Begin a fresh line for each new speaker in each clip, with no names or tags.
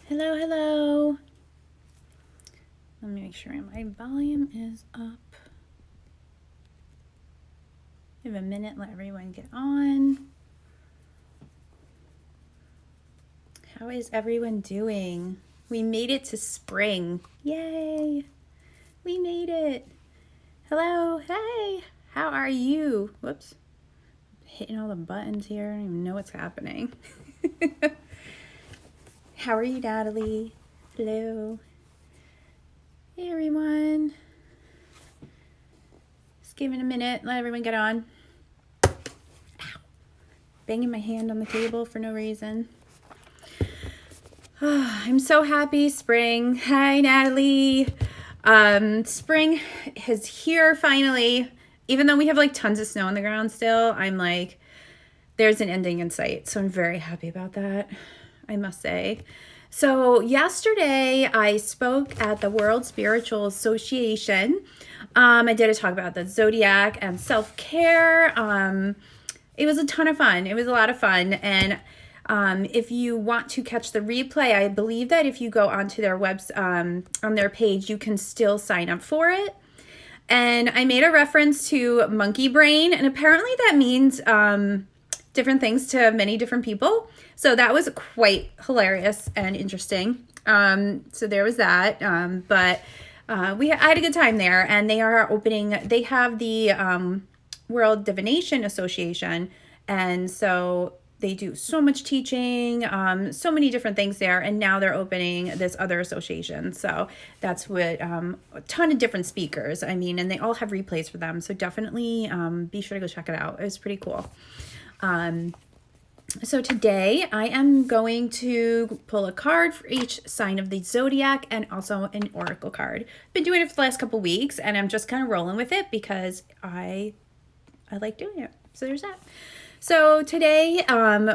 Hello, hello. Let me make sure my volume is up. Give a minute, let everyone get on. How is everyone doing? We made it to spring. Yay! We made it. Hello, hey. How are you? Whoops. Hitting all the buttons here. I don't even know what's happening. How are you, Natalie? Hello. Hey, everyone. Just give it a minute. Let everyone get on. Ow. Banging my hand on the table for no reason. Oh, I'm so happy. Spring. Hi, Natalie. Spring is here finally. Even though we have like tons of snow on the ground still, I'm like, there's an ending in sight. So I'm very happy about that, I must say. So yesterday I spoke at the World Spiritual Association. I did a talk about the zodiac and self-care. It was a ton of fun. It was a lot of fun. And if you want to catch the replay, I believe that if you go onto their on their page, you can still sign up for it. And I made a reference to monkey brain, and apparently that means different things to many different people. So that was quite hilarious and interesting. So there was that. But I had a good time there, and they have the World Divination Association. And so they do so much teaching, so many different things there. And now they're opening this other association. So that's what, a ton of different speakers. I mean, and they all have replays for them. So definitely be sure to go check it out. It was pretty cool. So today I am going to pull a card for each sign of the zodiac and also an oracle card. Been doing it for the last couple weeks, and I'm just kind of rolling with it because I like doing it. So there's that. So today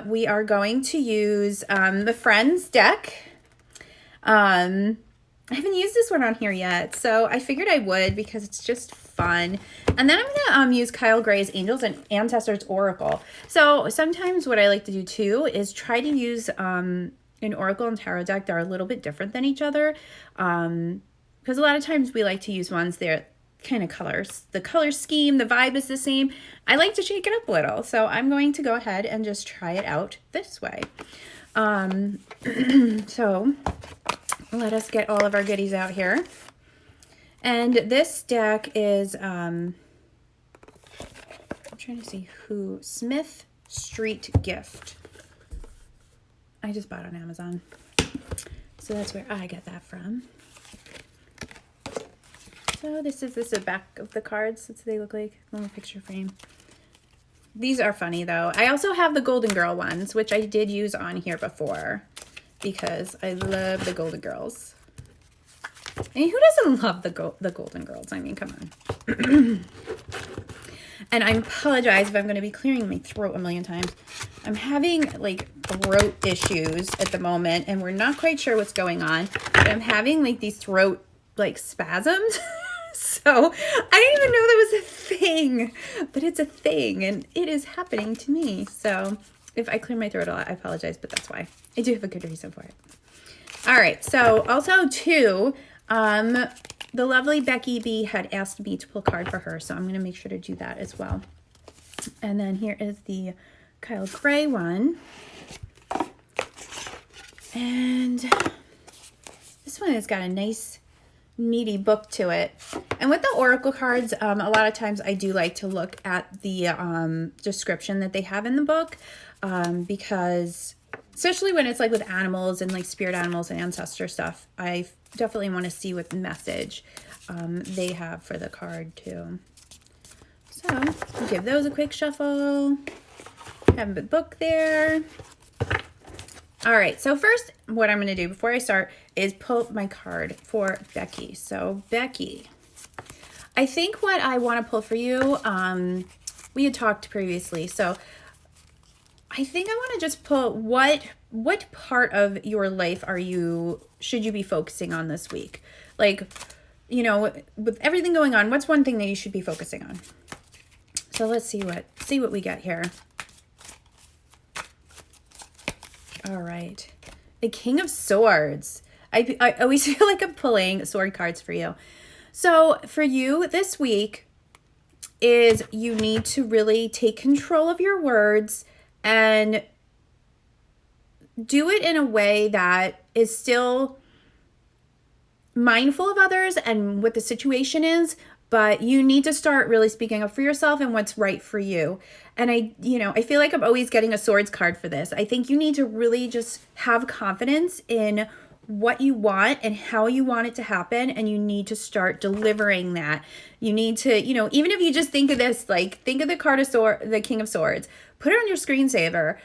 we are going to use the Friends deck. I haven't used this one on here yet, so I figured I would because it's just fun. And then I'm going to use Kyle Gray's Angels and Ancestors Oracle. So sometimes what I like to do too is try to use an Oracle and Tarot deck that are a little bit different than each other. Because a lot of times we like to use ones that kind of colors. The color scheme, the vibe is the same. I like to shake it up a little. So I'm going to go ahead and just try it out this way. So let us get all of our goodies out here. And this deck is, I'm trying to see who, Smith Street Gift. I just bought on Amazon. So that's where I get that from. So this is the back of the cards. That's what they look like, little picture frame. These are funny though. I also have the Golden Girl ones, which I did use on here before because I love the Golden Girls. I mean, who doesn't love the Golden Girls? I mean, come on. And I apologize if I'm going to be clearing my throat a million times. I'm having like throat issues at the moment, and we're not quite sure what's going on. But I'm having like these throat like spasms. So I didn't even know that was a thing, but it's a thing, and it is happening to me. So if I clear my throat a lot, I apologize, but that's why. I do have a good reason for it. All right. So also too, the lovely Bekki B had asked me to pull a card for her, so I'm going to make sure to do that as well. And then here is the Kyle Gray one. And this one has got a nice meaty book to it. And with the oracle cards, a lot of times I do like to look at the description that they have in the book, because especially when it's like with animals and like spirit animals and ancestor stuff, I definitely want to see what message they have for the card too. So we'll give those a quick shuffle. Have the book there. All right, so first what I'm going to do before I start is pull my card for Bekki. So Bekki, I think what I want to pull for you, we had talked previously, so I think I want to just pull what part of your life should you be focusing on this week? Like, you know, with everything going on, what's one thing that you should be focusing on? So let's see what we get here. All right. the King of Swords. I always feel like I'm pulling sword cards for you. So for you this week is you need to really take control of your words and do it in a way that is still mindful of others and what the situation is, but you need to start really speaking up for yourself and what's right for you. And I feel like I'm always getting a swords card for this. I think you need to really just have confidence in what you want and how you want it to happen, and you need to start delivering that. You need to, even if you just think of this, like think of the card of the King of Swords, put it on your screensaver,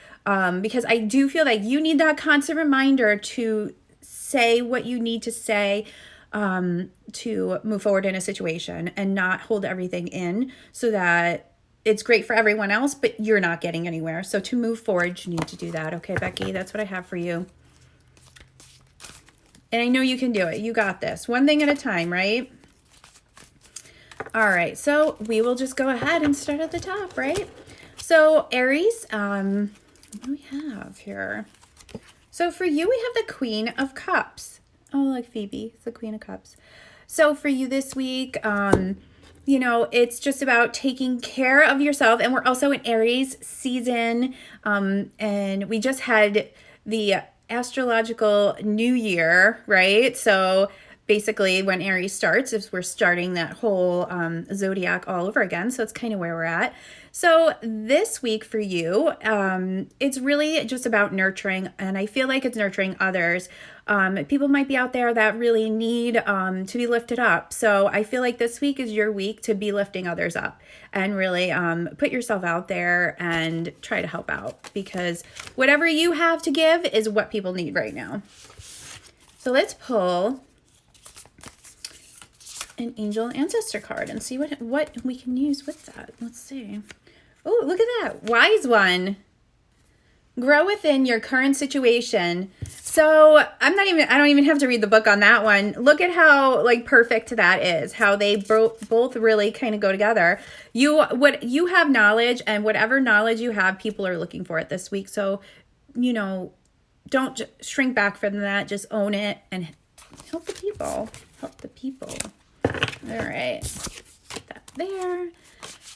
because I do feel like you need that constant reminder to say what you need to say, to move forward in a situation and not hold everything in, so that it's great for everyone else, but you're not getting anywhere. So to move forward, you need to do that. Okay, Bekki, that's what I have for you. And I know you can do it. You got this. One thing at a time, right? All right, so we will just go ahead and start at the top, right? So Aries, what do we have here? So for you, we have the Queen of Cups. Oh, like Phoebe, it's the Queen of Cups. So for you this week, it's just about taking care of yourself. And we're also in Aries season. And we just had the astrological new year, right? So basically when Aries starts, is we're starting that whole zodiac all over again. So it's kind of where we're at. So this week for you, it's really just about nurturing, and I feel like it's nurturing others. People might be out there that really need to be lifted up. So I feel like this week is your week to be lifting others up and really put yourself out there and try to help out, because whatever you have to give is what people need right now. So let's pull an angel ancestor card and see what we can use with that. Let's see. Oh, look at that. Wise one. Grow within your current situation. So I don't even have to read the book on that one. Look at how perfect that is. How they both really kind of go together. You have knowledge, and whatever knowledge you have, people are looking for it this week. So, don't shrink back from that. Just own it and help the people. Help the people. All right. Put that there.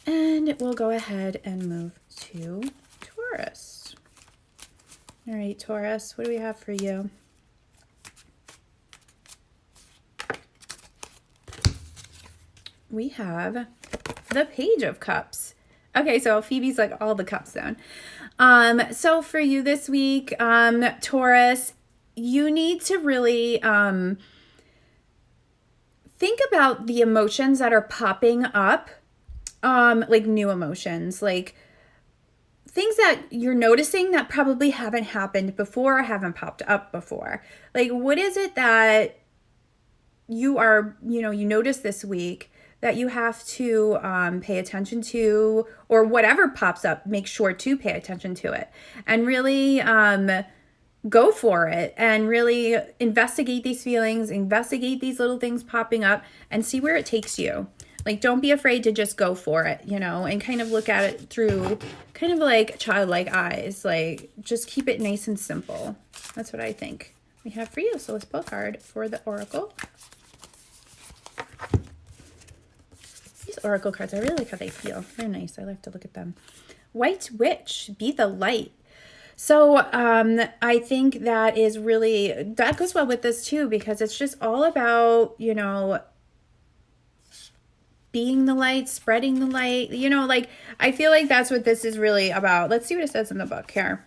And we'll go ahead and move to Taurus. All right, Taurus, what do we have for you? We have the Page of Cups. Okay, so Phoebe's like all the cups down. So for you this week, Taurus, you need to really think about the emotions that are popping up, like new emotions, like things that you're noticing that probably haven't happened before or haven't popped up before. Like, what is it that you are, you notice this week that you have to pay attention to, or whatever pops up, make sure to pay attention to it and really go for it and really investigate these feelings, investigate these little things popping up and see where it takes you. Like, don't be afraid to just go for it, and kind of look at it through kind of like childlike eyes. Like, just keep it nice and simple. That's what I think we have for you. So let's pull a card for the Oracle. These Oracle cards, I really like how they feel. They're nice. I like to look at them. White Witch, be the light. So I think that is really, that goes well with this too, because it's just all about, being the light, spreading the light, I feel like that's what this is really about. Let's see what it says in the book here.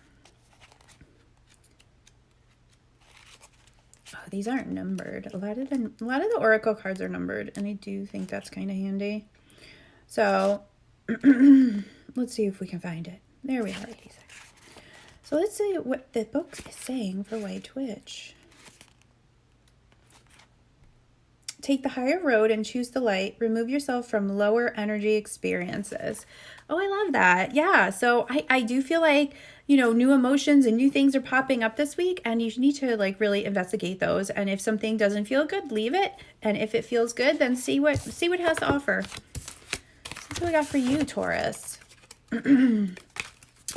Oh, these aren't numbered. A lot of the Oracle cards are numbered, and I do think that's kind of handy. So let's see if we can find it. There we are. So let's see what the book is saying for White Witch. Take the higher road and choose the light. Remove yourself from lower energy experiences. Oh, I love that. Yeah. So I do feel like, new emotions and new things are popping up this week, and you need to really investigate those. And if something doesn't feel good, leave it. And if it feels good, then see what it has to offer. So that's what we got for you, Taurus.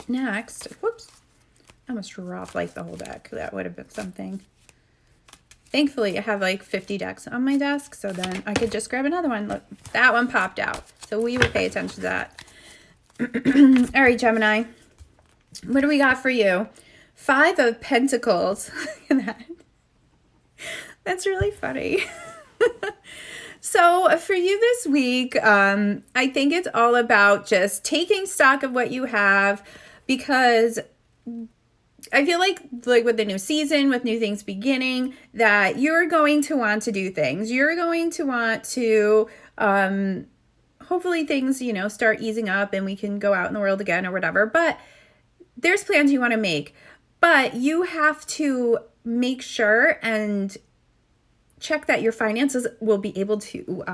Next, whoops. almost dropped like the whole deck. That would have been something. Thankfully, I have like 50 decks on my desk, so then I could just grab another one. Look, that one popped out. So we would pay attention to that. All right, Gemini. What do we got for you? 5 of Pentacles. Look at that. That's really funny. So for you this week, I think it's all about just taking stock of what you have, because I feel like with the new season, with new things beginning, that you're going to want to do things. You're going to want to, hopefully things, you know, start easing up and we can go out in the world again or whatever. But there's plans you want to make. But you have to make sure and check that your finances will be able to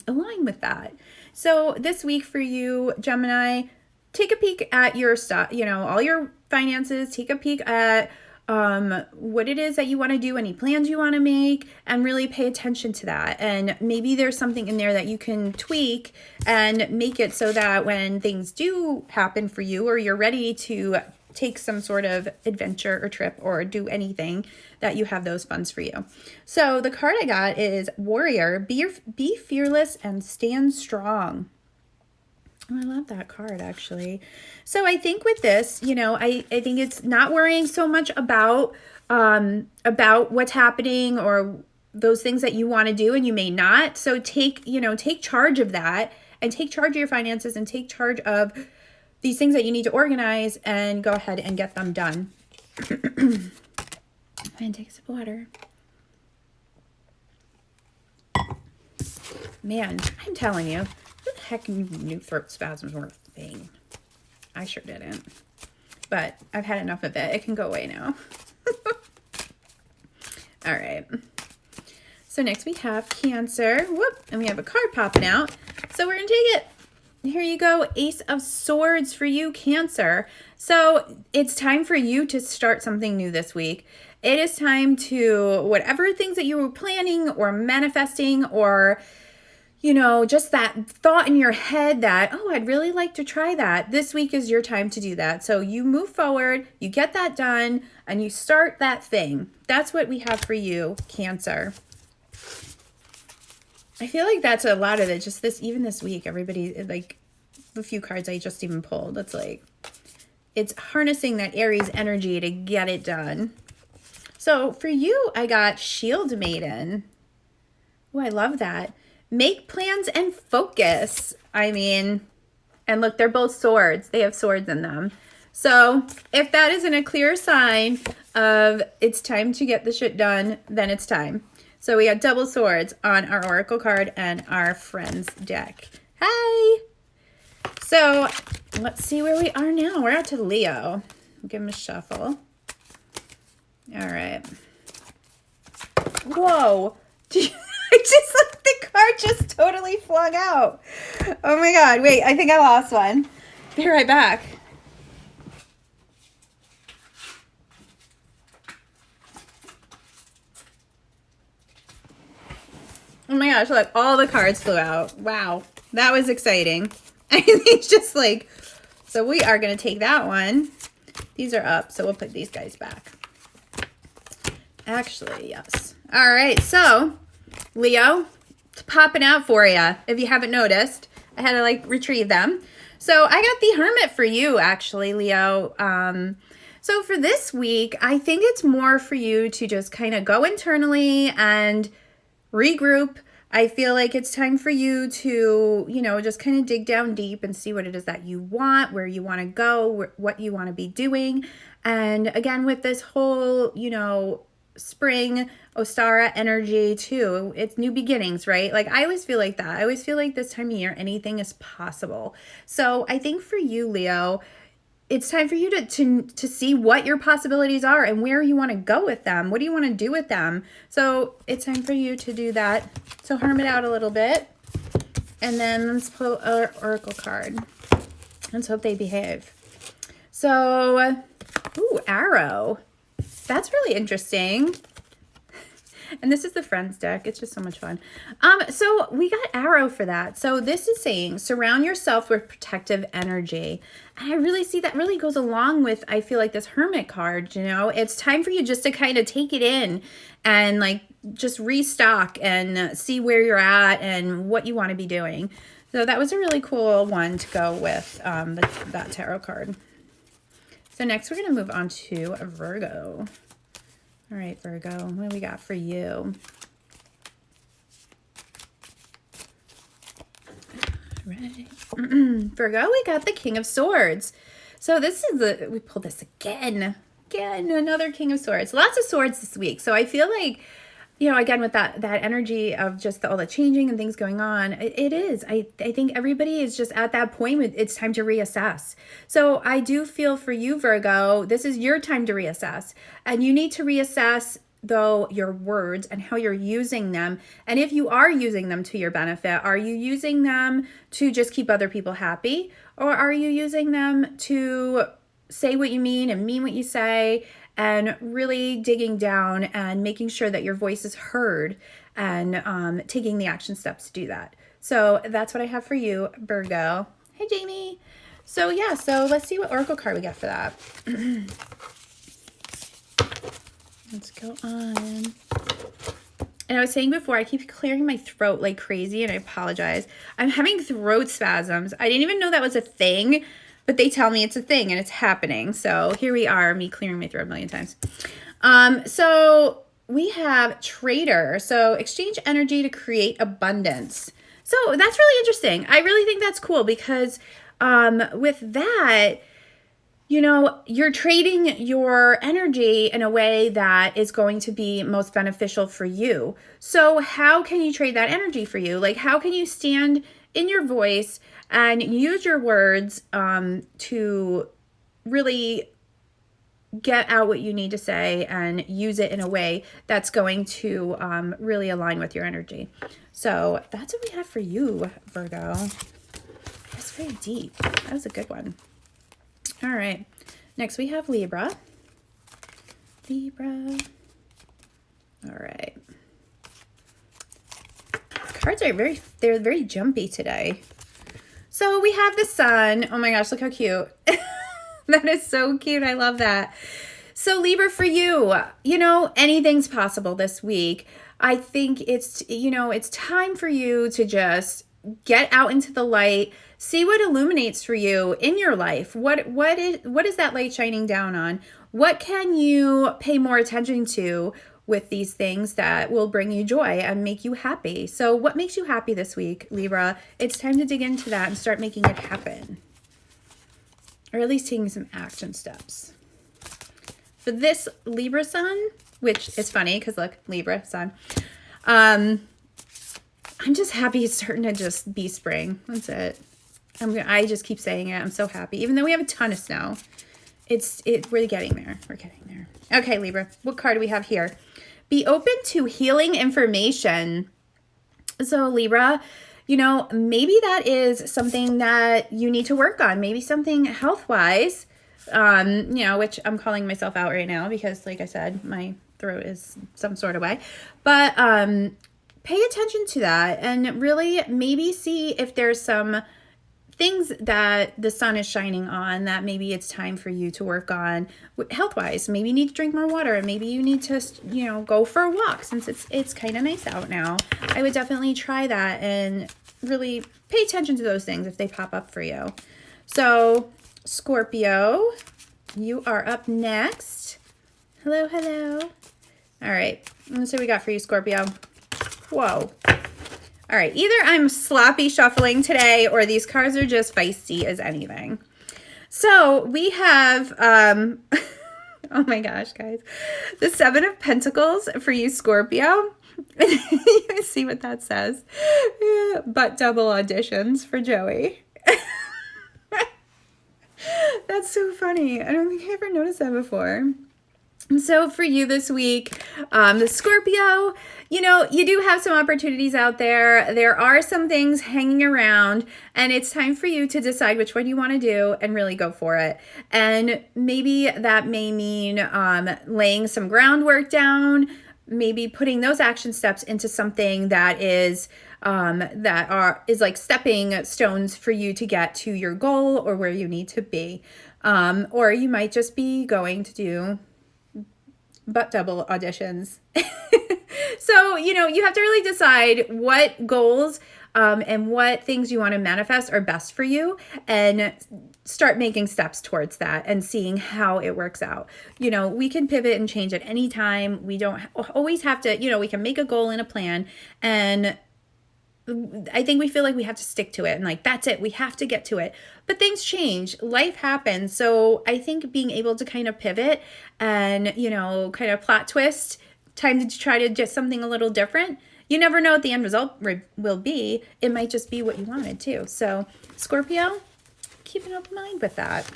align with that. So this week for you, Gemini, take a peek at your stuff, you know, all your finances. Take a peek at what it is that you want to do, any plans you want to make, and really pay attention to that. And maybe there's something in there that you can tweak and make it so that when things do happen for you, or you're ready to take some sort of adventure or trip or do anything, that you have those funds for you. So the card I got is Warrior. Be fearless and stand strong. Oh, I love that card, actually. So I think with this, you know, I think it's not worrying so much about what's happening or those things that you want to do and you may not. So take charge of that, and take charge of your finances, and take charge of these things that you need to organize, and go ahead and get them done. And take a sip of water. Man, I'm telling you, who the heck knew throat spasms were a thing? I sure didn't. But I've had enough of it. It can go away now. All right. So next we have Cancer. Whoop. And we have a card popping out. So we're going to take it. Here you go. Ace of Swords for you, Cancer. So it's time for you to start something new this week. It is time to, whatever things that you were planning or manifesting, or, you know, just that thought in your head that, oh, I'd really like to try that. This week is your time to do that. So you move forward, you get that done, and you start that thing. That's what we have for you, Cancer. I feel like that's a lot of it. Just even this week, everybody, like the few cards I just even pulled, it's like, it's harnessing that Aries energy to get it done. So for you, I got Shield Maiden. Oh, I love that. Make plans and focus. I mean, and look, they're both swords. They have swords in them. So if that isn't a clear sign of it's time to get the shit done, then it's time. So we got double swords on our Oracle card and our Friends deck. Hi! So let's see where we are now. We're out to Leo. Give him a shuffle. All right. Whoa! The card just totally flung out. Oh my God! Wait, I think I lost one. Be right back. Oh my gosh! Look, all the cards flew out. Wow, that was exciting. I think just like, so we are gonna take that one. These are up, so we'll put these guys back. Actually, yes. All right, so Leo, it's popping out for you. If you haven't noticed, I had to like retrieve them. So I got the Hermit for you, actually, Leo. So for this week, I think it's more for you to just kind of go internally and regroup. I feel like it's time for you to, you know, just kind of dig down deep and see what it is that you want, where you want to go, what you want to be doing. And again, with this whole, you know, spring Ostara energy too, it's new beginnings, right? Like I always feel like that. I always feel like this time of year, anything is possible. So I think for you, Leo, it's time for you to see what your possibilities are and where you want to go with them. What do you want to do with them? So it's time for you to do that. So Hermit out a little bit. And then let's pull our Oracle card. Let's hope they behave. So, ooh, Arrow. That's really interesting. And this is the Friends deck. It's just so much fun. So we got Arrow for that. So this is saying surround yourself with protective energy. And I really see that really goes along with, I feel like, this Hermit card, you know. It's time for you just to kind of take it in and like just restock and see where you're at and what you want to be doing. So that was a really cool one to go with that tarot card. So next we're going to move on to Virgo. All right, Virgo, what do we got for you? All right. Virgo, we got the King of Swords. So this is we pulled this again, another King of Swords. Lots of swords this week. So I feel like, you know, again, with that energy of just all the changing and things going on, it is. I think everybody is just at that point with it's time to reassess. So I do feel for you, Virgo, this is your time to reassess. And you need to reassess, though, your words and how you're using them. And if you are using them to your benefit, are you using them to just keep other people happy? Or are you using them to say what you mean and mean what you say? And really digging down and making sure that your voice is heard and taking the action steps to do that. So that's what I have for you, Virgo. Hey, Jamie. So yeah, so let's see what Oracle card we got for that. Let's go on. And I was saying before, I keep clearing my throat like crazy, and I apologize. I'm having throat spasms. I didn't even know that was a thing. But they tell me it's a thing and it's happening. So here we are, me clearing my throat a million times. So we have Trader. So exchange energy to create abundance. So that's really interesting. I really think that's cool because with that, you know, you're trading your energy in a way that is going to be most beneficial for you. So how can you trade that energy for you? Like, how can you stand in your voice and use your words to really get out what you need to say and use it in a way that's going to really align with your energy. So that's what we have for you, Virgo. That's very deep. That was a good one. All right. Next we have Libra. Libra. All right. Cards are they're very jumpy today. So we have the Sun. Oh my gosh, look how cute. That is so cute. I love that. So Libra, for you, you know, anything's possible this week. I think it's, you know, it's time for you to just get out into the light, see what illuminates for you in your life. What is that light shining down on? What can you pay more attention to with these things that will bring you joy and make you happy? So what makes you happy this week, Libra? It's time to dig into that and start making it happen. Or at least taking some action steps. For this Libra Sun, which is funny because look, Libra Sun. I'm just happy it's starting to just be spring. That's it. I just keep saying it. I'm so happy. Even though we have a ton of snow. We're getting there. We're getting there. Okay, Libra. What card do we have here? Be open to healing information. So Libra, you know, maybe that is something that you need to work on. Maybe something health-wise, you know, which I'm calling myself out right now because, like I said, my throat is some sort of way. But pay attention to that and really maybe see if there's some things that the sun is shining on that maybe it's time for you to work on health-wise. Maybe you need to drink more water. Maybe you need to, you know, go for a walk since it's kind of nice out now. I would definitely try that and really pay attention to those things if they pop up for you. So Scorpio, you are up next. Hello, hello. All right, let's see what we got for you, Scorpio. Whoa. All right, either I'm sloppy shuffling today or these cards are just feisty as anything. So we have, oh my gosh, guys, the Seven of Pentacles for you, Scorpio. You guys see what that says? Yeah, but double auditions for Joey. That's so funny. I don't think I ever noticed that before. So for you this week, the Scorpio, you know, you do have some opportunities out there. There are some things hanging around, and it's time for you to decide which one you want to do and really go for it. And maybe that may mean laying some groundwork down, maybe putting those action steps into something that is like stepping stones for you to get to your goal or where you need to be. Or you might just be going to do butt double auditions. So, you know, you have to really decide what goals and what things you want to manifest are best for you, and start making steps towards that and seeing how it works out. You know, we can pivot and change at any time. We don't always have to, you know, we can make a goal and a plan, and I think we feel like we have to stick to it and like, that's it, we have to get to it. But things change, life happens. So I think being able to kind of pivot and, you know, kind of plot twist, time to try to do something a little different. You never know what the end result will be. It might just be what you wanted to. So Scorpio, keep an open mind with that.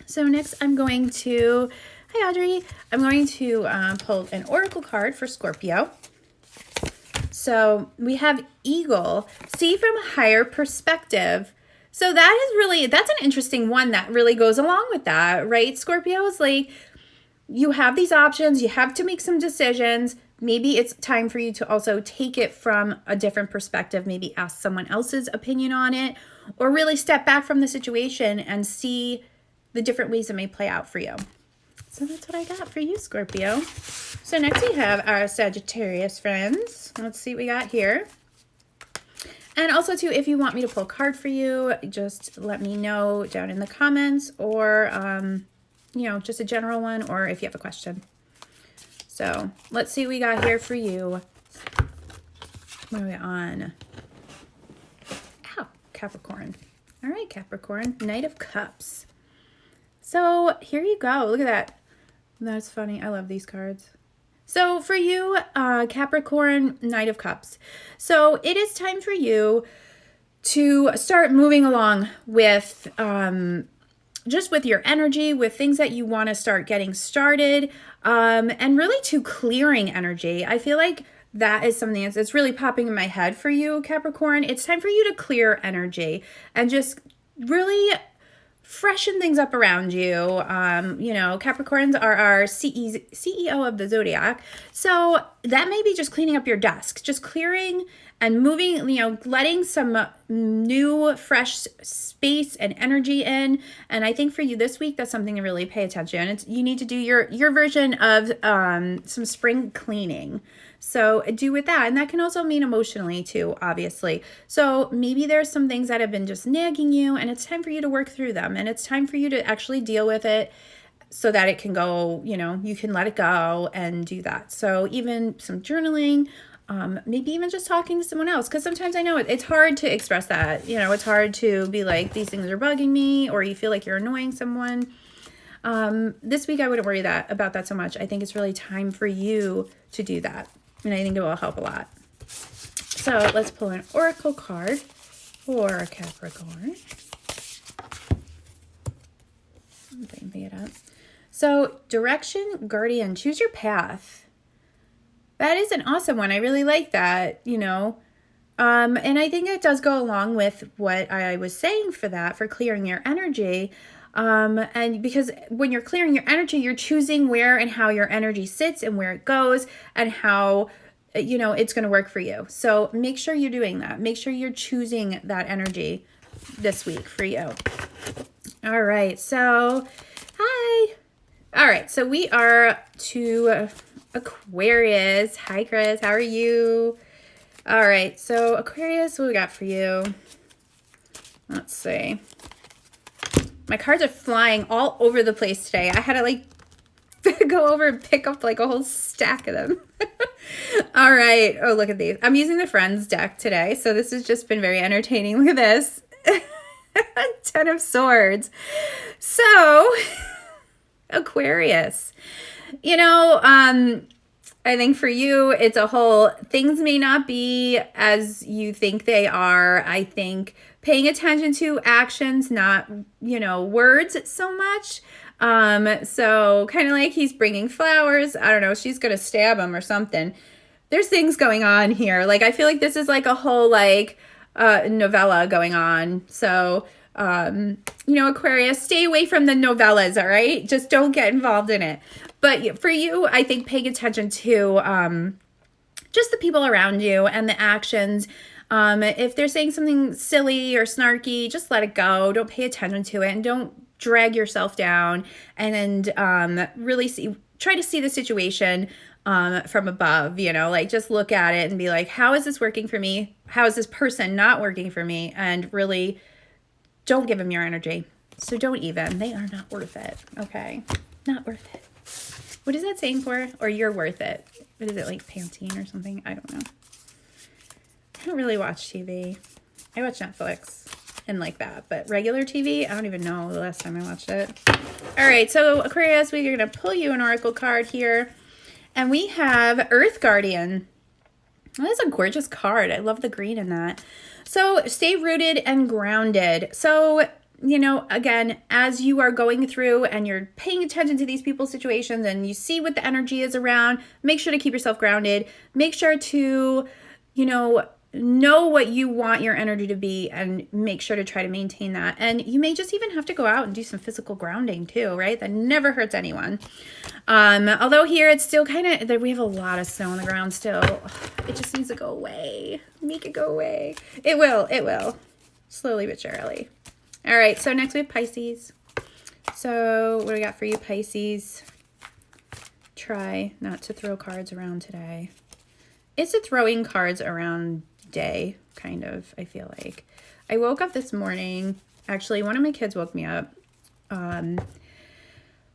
So next I'm going to, hi Audrey, I'm going to pull an oracle card for Scorpio. So we have Eagle, see from a higher perspective. So that is really, that's an interesting one that really goes along with that, right? Scorpio is like, you have these options, you have to make some decisions. Maybe it's time for you to also take it from a different perspective, maybe ask someone else's opinion on it, or really step back from the situation and see the different ways it may play out for you. So that's what I got for you, Scorpio. So next we have our Sagittarius friends. Let's see what we got here. And also too, if you want me to pull a card for you, just let me know down in the comments, or, you know, just a general one, or if you have a question. So let's see what we got here for you. What are we on? Ow, Capricorn. All right, Capricorn, Knight of Cups. So here you go. Look at that. That's funny. I love these cards. So for you, Capricorn, Knight of Cups. So it is time for you to start moving along with just with your energy, with things that you want to start getting started, and really to clearing energy. I feel like that is something that's really popping in my head for you, Capricorn. It's time for you to clear energy and just really freshen things up around you. You know, Capricorns are our CEO of the zodiac. So that may be just cleaning up your desk, just clearing and moving, you know, letting some new, fresh space and energy in. And I think for you this week, that's something to really pay attention. You need to do your version of some spring cleaning. So do with that. And that can also mean emotionally too, obviously. So maybe there's some things that have been just nagging you, and it's time for you to work through them. And it's time for you to actually deal with it so that it can go, you know, you can let it go and do that. So even some journaling, maybe even just talking to someone else. Because sometimes I know it's hard to express that. You know, it's hard to be like, these things are bugging me, or you feel like you're annoying someone. This week I wouldn't worry about that so much. I think it's really time for you to do that. And I think it will help a lot. So let's pull an oracle card for Capricorn. Bring it up. So direction, guardian, choose your path. That is an awesome one. I really like that, you know. And I think it does go along with what I was saying for that, for clearing your energy. And because when you're clearing your energy, you're choosing where and how your energy sits and where it goes and how, you know, it's going to work for you. So make sure you're doing that. Make sure you're choosing that energy this week for you. All right. So, hi. All right. So we are to Aquarius. Hi, Chris. How are you? All right. So Aquarius, what we got for you? Let's see. My cards are flying all over the place today. I had to like go over and pick up like a whole stack of them. All right. Oh, look at these. I'm using the Friends deck today. So this has just been very entertaining. Look at this. 10 of Swords. So Aquarius, you know, I think for you, it's a whole, things may not be as you think they are. I think paying attention to actions, not, you know, words so much. So kind of like he's bringing flowers. I don't know. She's going to stab him or something. There's things going on here. Like, I feel like this is like a whole, like, novella going on. So, You know, Aquarius, stay away from the novellas, all right? Just don't get involved in it. But for you, I think paying attention to just the people around you and the actions. If they're saying something silly or snarky, just let it go. Don't pay attention to it, and don't drag yourself down. And really try to see the situation from above, you know, like just look at it and be like, how is this working for me? How is this person not working for me? And really don't give them your energy. So don't even. They are not worth it. Okay? Not worth it. What is that saying for? Or you're worth it. What is it, like Pantene or something? I don't know. I don't really watch TV. I watch Netflix and like that. But regular TV, I don't even know the last time I watched it. All right. So Aquarius, we're going to pull you an oracle card here. And we have Earth Guardian. Well, that's a gorgeous card. I love the green in that. So stay rooted and grounded. So, you know, again, as you are going through and you're paying attention to these people's situations and you see what the energy is around, make sure to keep yourself grounded. Make sure to, you know what you want your energy to be and make sure to try to maintain that. And you may just even have to go out and do some physical grounding too, right? That never hurts anyone. Although here it's still kind of, we have a lot of snow on the ground still. It just needs to go away. Make it go away. It will. Slowly but surely. All right, so next we have Pisces. So what do we got for you, Pisces? Try not to throw cards around today. It's a throwing cards around day, kind of, I feel like. I woke up this morning. Actually, one of my kids woke me up.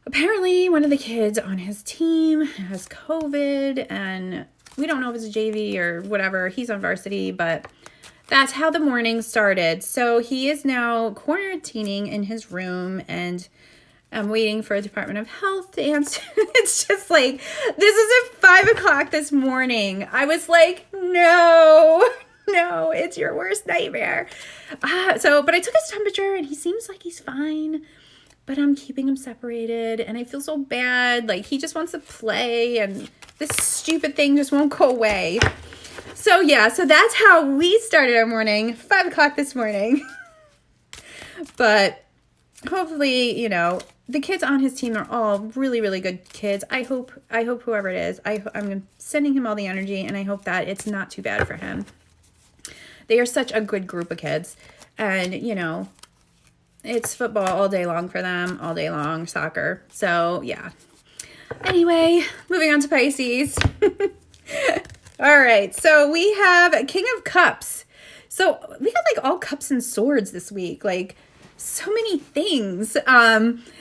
Apparently, one of the kids on his team has COVID, and we don't know if it's a JV or whatever. He's on varsity, but that's how the morning started. So he is now quarantining in his room, and I'm waiting for a Department of Health to answer. It's just like, this is at 5 o'clock this morning. I was like, no, it's your worst nightmare. But I took his temperature and he seems like he's fine, but I'm keeping him separated and I feel so bad. Like he just wants to play and this stupid thing just won't go away. So yeah, so that's how we started our morning, 5 o'clock this morning. But hopefully, you know, the kids on his team are all really, really good kids. I hope whoever it is, I'm sending him all the energy and I hope that it's not too bad for him. They are such a good group of kids. And, you know, it's football all day long for them, all day long, soccer. So, yeah. Anyway, moving on to Pisces. All right, so we have King of Cups. So we got like all cups and swords this week, like so many things.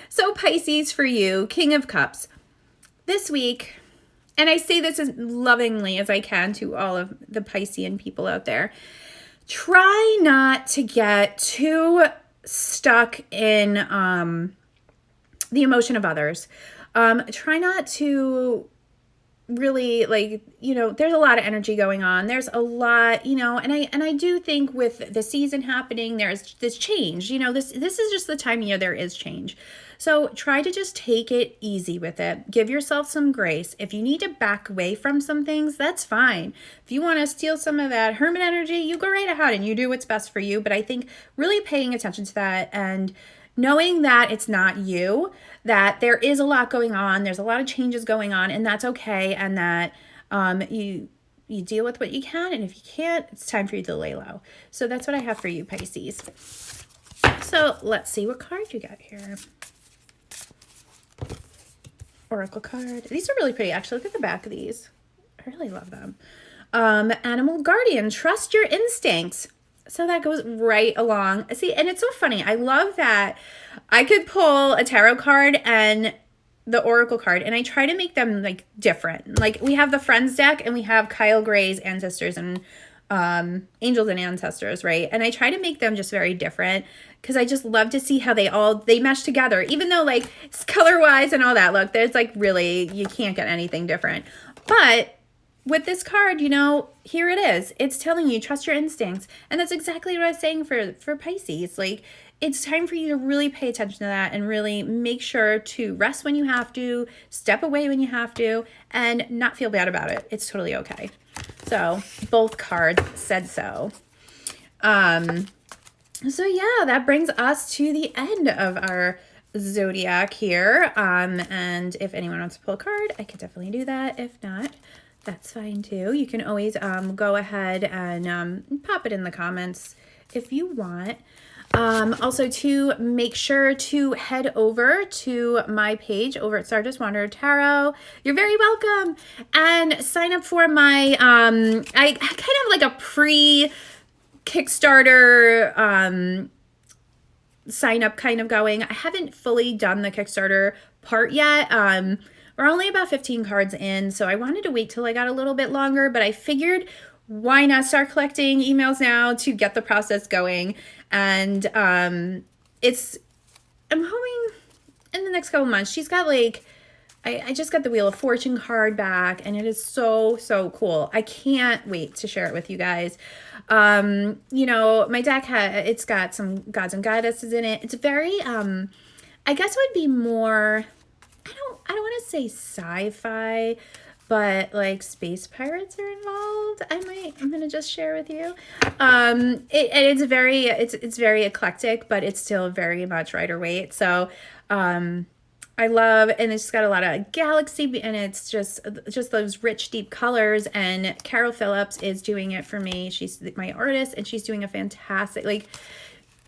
So Pisces for you, King of Cups. This week, and I say this as lovingly as I can to all of the Piscean people out there, try not to get too stuck in the emotion of others. Try not to really, like, you know, there's a lot of energy going on. There's a lot, you know, and I do think with the season happening, there's this change. You know, this is just the time of year there is change. So try to just take it easy with it. Give yourself some grace. If you need to back away from some things, that's fine. If you want to steal some of that hermit energy, you go right ahead and you do what's best for you. But I think really paying attention to that and knowing that it's not you, that there is a lot going on, there's a lot of changes going on, and that's okay, and that you deal with what you can, and if you can't, it's time for you to lay low. So that's what I have for you, Pisces. So let's see what card you got here. Oracle card. These are really pretty, actually. Look at the back of these. I really love them. Animal Guardian. Trust your instincts. So that goes right along. See, and it's so funny. I love that I could pull a tarot card and the oracle card, and I try to make them like different. Like we have the Friends deck and we have Kyle Gray's Ancestors and Angels and Ancestors, right? And I try to make them just very different because I just love to see how they mesh together, even though like color wise and all that. Look, there's like really, you can't get anything different. But with this card, you know, here it is. It's telling you, trust your instincts. And that's exactly what I was saying for Pisces. Like, it's time for you to really pay attention to that and really make sure to rest when you have to, step away when you have to, and not feel bad about it. It's totally okay. So, both cards said so. So yeah, that brings us to the end of our zodiac here. And if anyone wants to pull a card, I could definitely do that. If not, that's fine too. You can always go ahead and pop it in the comments if you want. Also, to make sure to head over to my page over at Stardust Wanderer Tarot. You're very welcome. And sign up for my, I kind of like a Kickstarter sign up kind of going. I haven't fully done the Kickstarter part yet. We're only about 15 cards in, so I wanted to wait till I got a little bit longer, but I figured why not start collecting emails now to get the process going. And I'm hoping in the next couple months. She's got like, I just got the Wheel of Fortune card back, and it is so, so cool. I can't wait to share it with you guys. You know, my deck it's got some gods and goddesses in it. It's very, I guess it would be more, I don't want to say sci-fi, but like space pirates are involved. I'm gonna just share with you. It's very eclectic, but it's still very much Rider-Waite. So, I love, and it's got a lot of galaxy, and it's just those rich, deep colors. And Carol Phillips is doing it for me. She's my artist, and she's doing a fantastic, like,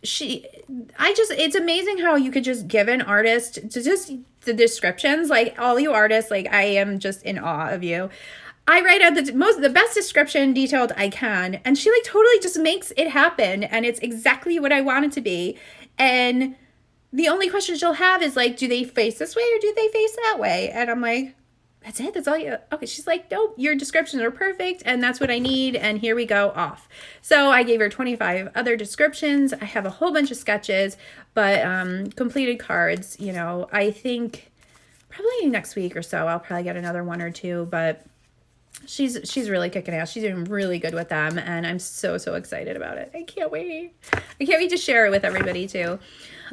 it's amazing how you could just give an artist to just the descriptions. Like, all you artists, like, I am just in awe of you. I write out the best description detailed I can, and she like totally just makes it happen, and it's exactly what I want it to be. And the only question she'll have is like, do they face this way or do they face that way? And I'm like, that's it. That's all you. Okay. She's like, nope, your descriptions are perfect. And that's what I need. And here we go, off. So I gave her 25 other descriptions. I have a whole bunch of sketches, but completed cards, you know, I think probably next week or so, I'll probably get another one or two, but she's really kicking ass. She's doing really good with them. And I'm so, so excited about it. I can't wait. I can't wait to share it with everybody too.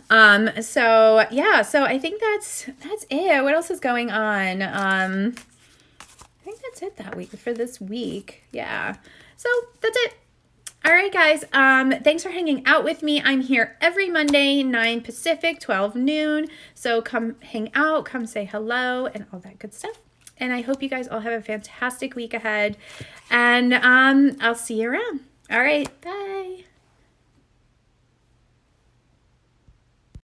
So yeah, so I think that's it. What else is going on? I think that's it that week for this week. Yeah. So that's it. All right, guys. Thanks for hanging out with me. I'm here every Monday, 9 Pacific, 12 noon. So come hang out, come say hello and all that good stuff. And I hope you guys all have a fantastic week ahead. And I'll see you around. All right. Bye.